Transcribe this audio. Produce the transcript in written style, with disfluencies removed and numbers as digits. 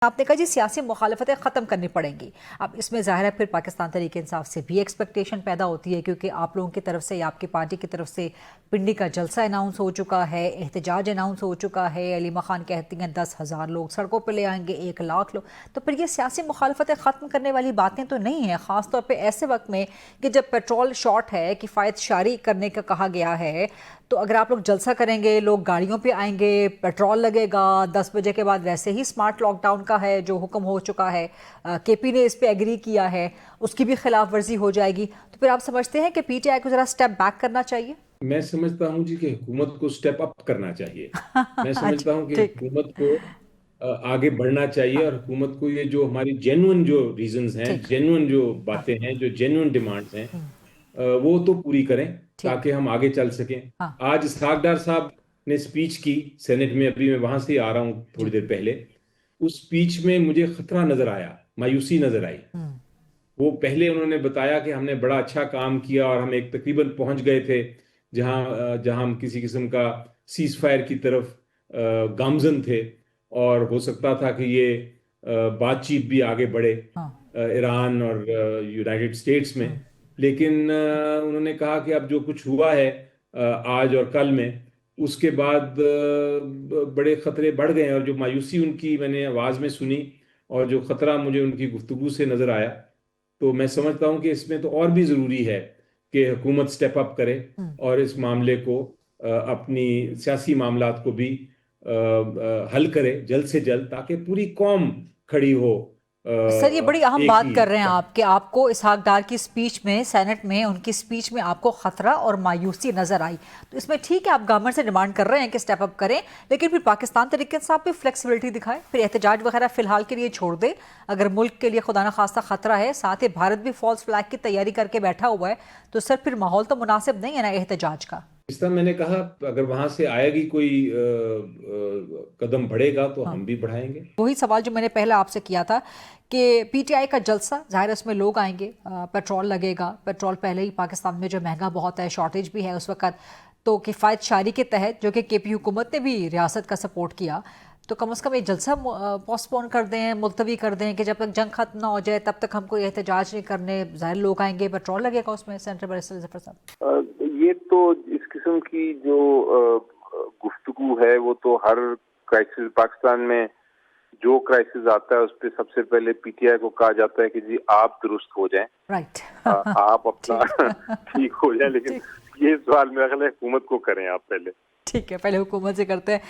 आपने कहा जी सियासी मुखालफतें ख़त्म करनी पड़ेंगी। अब इसमें ज़ाहिर है फिर पाकिस्तान तहरीक इंसाफ से भी एक्सपेक्टेशन पैदा होती है, क्योंकि आप लोगों की तरफ से या आपकी पार्टी की तरफ से पिंडी का जलसा अनाउंस हो चुका है, एहतजाज अनाउंस हो चुका है। अलीमा खान कहती हैं 10,000 लोग सड़कों पर ले आएंगे, 1 लाख लोग। तो फिर ये सियासी मुखालफतें ख़त्म करने वाली बातें तो नहीं हैं, ख़ासतौर पर ऐसे वक्त में कि जब पेट्रोल शॉर्ट है, किफ़ायत शारी करने का कहा गया है। तो अगर आप लोग जलसा करेंगे, लोग गाड़ियों पे आएंगे, पेट्रोल लगेगा, 10 बजे के बाद वैसे ही स्मार्ट लॉकडाउन का है जो हुक्म हो चुका है, केपी ने इस पे एग्री किया है, उसकी भी खिलाफ वर्जी हो जाएगी। तो फिर आप समझते हैं कि पीटीआई को जरा स्टेप बैक करना चाहिए? मैं समझता हूं जी कि हुकूमत को स्टेप अप करना चाहिए। मैं अच्छा, समझता हूं कि ठीक। हुकूमत को आगे बढ़ना चाहिए, हाँ, और हुकूमत को ये जो हमारी जेन्युइन जो रीजंस हैं, ठीक। जेन्युइन जो हाँ, बातें हैं, जो जेन्युइन डिमांड्स हैं, हम्म, वो तो पूरी करें ठीक। ताकि हम आगे चल सकें। हाँ, आज इसहाकडार साहब ने स्पीच की सेनेट में, अभी मैं वहां से ही आ रहा हूं थोड़ी जी। देर पहले। उस स्पीच में मुझे खतरा नजर आया, मायूसी नजर आई। हम्म, वो पहले उन्होंने बताया कि हमने बड़ा अच्छा काम किया और हम एक तकरीबन पहुंच गए थे जहां जहां हम किसी किस्म का सीज फायर की तरफ गामजन थे, और हो सकता था कि ये बातचीत भी आगे बढ़े हाँ, ईरान और यूनाइटेड स्टेट्स में। हम्म, लेकिन उन्होंने कहा कि अब जो कुछ हुआ है आज और कल में, उसके बाद बड़े खतरे बढ़ गए हैं। और जो मायूसी उनकी मैंने आवाज में सुनी और जो खतरा मुझे उनकी गुफ्तगू से नजर आया, तो मैं समझता हूं कि इसमें तो और भी जरूरी है कि हुकूमत स्टेप अप करे हम्म। और इस मामले को, अपनी सियासी मामलात को भी हल करे जल्द से जल्द, ताकि पूरी कौम खड़ी हो सर, ये बड़ी अहम एक बात ही कर रहे हैं तख्त। आप कि आपको इसहाक डार की स्पीच में, सेनेट में उनकी स्पीच में आपको खतरा और मायूसी नजर आई। तो इसमें ठीक है, आप गवर्नमेंट से डिमांड कर रहे हैं कि स्टेप अप करें, लेकिन फिर पाकिस्तान तरीके से आप भी फ्लेक्सिबिलिटी दिखाएं, फिर एहतजाज वगैरह फिलहाल के लिए छोड़ दे। अगर मुल्क के लिए खुदा न खास्ता खतरा है, साथ ही भारत भी फॉल्स फ्लैग की तैयारी करके बैठा हुआ है, तो सर फिर माहौल तो मुनासिब नहीं है ना एहतजाज का। इस तरह मैंने कहा, अगर वहां से आएगी कोई कदम बढ़ेगा तो हाँ, हम भी बढ़ाएंगे। वही सवाल जो मैंने पहले आपसे किया था कि पीटीआई का जलसा, जाहिर है उसमें लोग आएंगे, पेट्रोल लगेगा, पेट्रोल पहले ही पाकिस्तान में जो महंगा बहुत है, शॉर्टेज भी है उस वक्त। तो किफ़ायत शारी के तहत जो कि केपी हुकूमत ने भी रियासत का सपोर्ट किया, तो कम से कम ये जलसा पोस्टपोन कर दें, मुलतवी कर दें कि जब तक जंग खत्म ना हो जाए तब तक हम कोई एहतजाज नहीं करने। जाहिर लोग आएंगे, पेट्रोल लगेगा उसमें। सेंटर बैरिस्टर जफर साहब। ये तो इस किस्म की जो गुफ्तगू है वो तो हर क्राइसिस, पाकिस्तान में जो क्राइसिस आता है उस पर सबसे पहले पीटीआई को कहा जाता है कि जी आप दुरुस्त हो जाएं, राइट। आप अपना ठीक। ठीक हो जाएं। लेकिन ठीक। ये सवाल मेरा ख्याल है हुकूमत को करें आप पहले। ठीक है, पहले हुकूमत से करते हैं।